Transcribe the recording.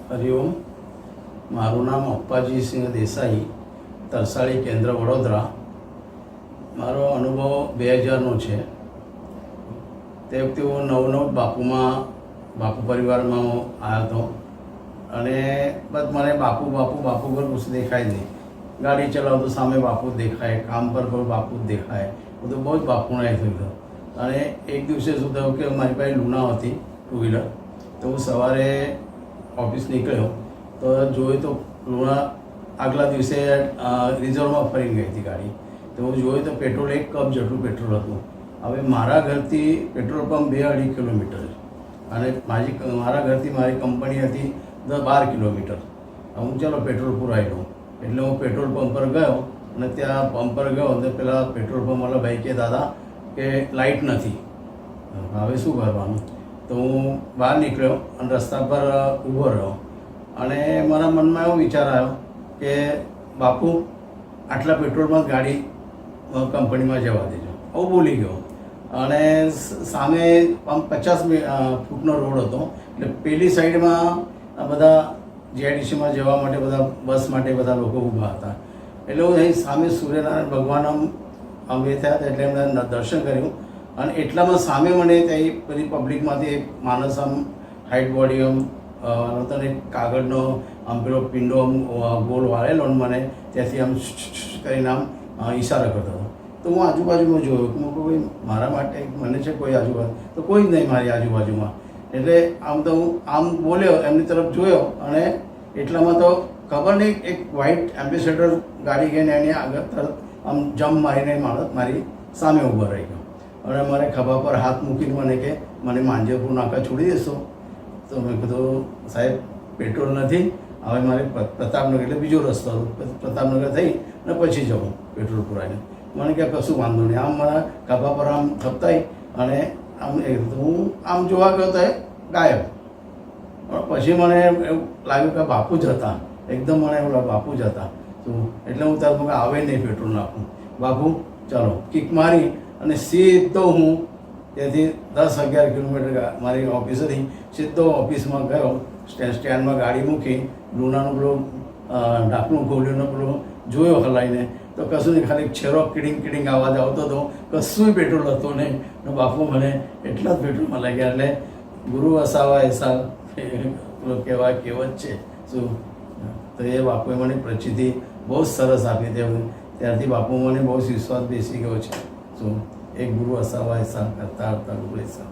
હરિઓમ, મારું નામ અપ્પાજીસિંહ દેસાઈ, તરસાળી કેન્દ્ર વડોદરા. મારો અનુભવ 2000નો છે. તે વખતે હું નવ બાપુ પરિવારમાં હું આવ્યો હતો અને બસ મને બાપુ પર કશું દેખાય જ નહીં. ગાડી ચલાવતો સામે બાપુ જ દેખાય, કામ પર બાપુ જ દેખાય, બધું બહુ જ બાપુના થયું હતું. અને એક દિવસે શું થયું કે મારી પાસે લુના હતી 2 વ્હીલર. તો હું સવારે ઓફિસ નીકળ્યો તો જોયું તો લુના આગલા દિવસે રિઝર્વમાં ફરી ગઈ હતી ગાડી. તો હું જોયું તો પેટ્રોલ 1 કપ જેટલું પેટ્રોલ હતું. હવે મારા ઘરથી પેટ્રોલ પંપ 2-2.5 કિલોમીટર અને મારા ઘરથી મારી કંપની હતી 10-12 કિલોમીટર. હું ચાલો પેટ્રોલ પુરાવી લઉં એટલે હું પેટ્રોલ પંપ પર ગયો અને ત્યાં પંપ પર ગયો તો પેલા પેટ્રોલ પંપવાળા ભાઈ કે દાદા કે લાઇટ નથી, હવે શું કરવાનું? તો હું બહાર નીકળ્યો અને રસ્તા પર ઊભો રહ્યો અને મારા મનમાં એવો વિચાર આવ્યો કે બાપુ આટલા પેટ્રોલમાં ગાડી કંપનીમાં જવા દેજો. હું બોલી ગયો અને સામે 50 ફૂટનો રોડ હતો એટલે પેલી સાઈડમાં બધા જીઆઈડીસીમાં જવા માટે બધા બસ માટે બધા લોકો ઊભા હતા. એટલે હું અહીં સામે સૂર્યનારાયણ ભગવાન અમે થયા એટલે એમને દર્શન કર્યું અને એટલામાં સામે મને ત્યાં બધી પબ્લિકમાંથી એક માણસ આમ હાઈટ બોડી આમ એક કાગળનો આમ પેલો પિંડો આમ ગોળ વાળેલો મને ત્યાંથી આમ કરીને આમ ઈશારો કરતો હતો. તો હું આજુબાજુમાં જોયું કે ભાઈ મારા માટે મને છે કોઈ આજુબાજુ, તો કોઈ જ નહીં મારી આજુબાજુમાં. એટલે આમ તો હું આમ બોલ્યો, એમની તરફ જોયો અને એટલામાં તો ખબર નહીં એક વ્હાઇટ એમ્બેસેડર ગાડી ગઈને એની આગળ તરત આમ જમ્પ મારીને માણસ મારી સામે ઊભો રહી ગયો અને મારે ખભા પર હાથ મૂકીને મને કે મને માંજરપુર નાકા છોડી દેશો? તો મેં કીધું સાહેબ પેટ્રોલ નથી, હવે મારે પ્રતાપનગર એટલે બીજો રસ્તો હતો, પ્રતાપનગર થઈ અને પછી જવું પેટ્રોલ પુરાઈને. મને કે કશું વાંધો નહીં. આમ મારા ખભા પર આમ થપતાઈ અને આમ હું આમ જોવા ગયો તો ગાયબ. પણ પછી મને એવું લાગ્યું કે બાપુ જ હતા, એકદમ મને એવું બાપુ જ હતા. એટલે હું ત્યારે મને આવે નહીં પેટ્રોલ નાખું. બાપુ ચાલો કિક મારી અને સીધો હું ત્યાંથી 10-11 કિલોમીટર મારી ઓફિસ હતી, સીધો ઓફિસમાં ગયો. સ્ટેન્ડમાં ગાડી મૂકી, લુનાનું પેલું ઢાંકણું ખોલ્યું, પેલું જોયો હલાવીને તો કશું નહીં, ખાલી છેરો કિડિંગ અવાજ આવતો હતો, કશું પેટ્રોલ હતું નહીં. અને બાપુ મને એટલા જ પેટ્રોલમાં લાગ્યા. એટલે ગુરુ વસાવા એસા કહેવાય કહેવત છે શું. તો એ બાપુએ મને પ્રચિતિ બહુ સરસ આપી. ત્યારથી બાપુ મને બહુ વિશ્વાસ બેસી ગયો છે શું. એક ગુરુ વસાવા એસા કરતા ગુરુ એસા.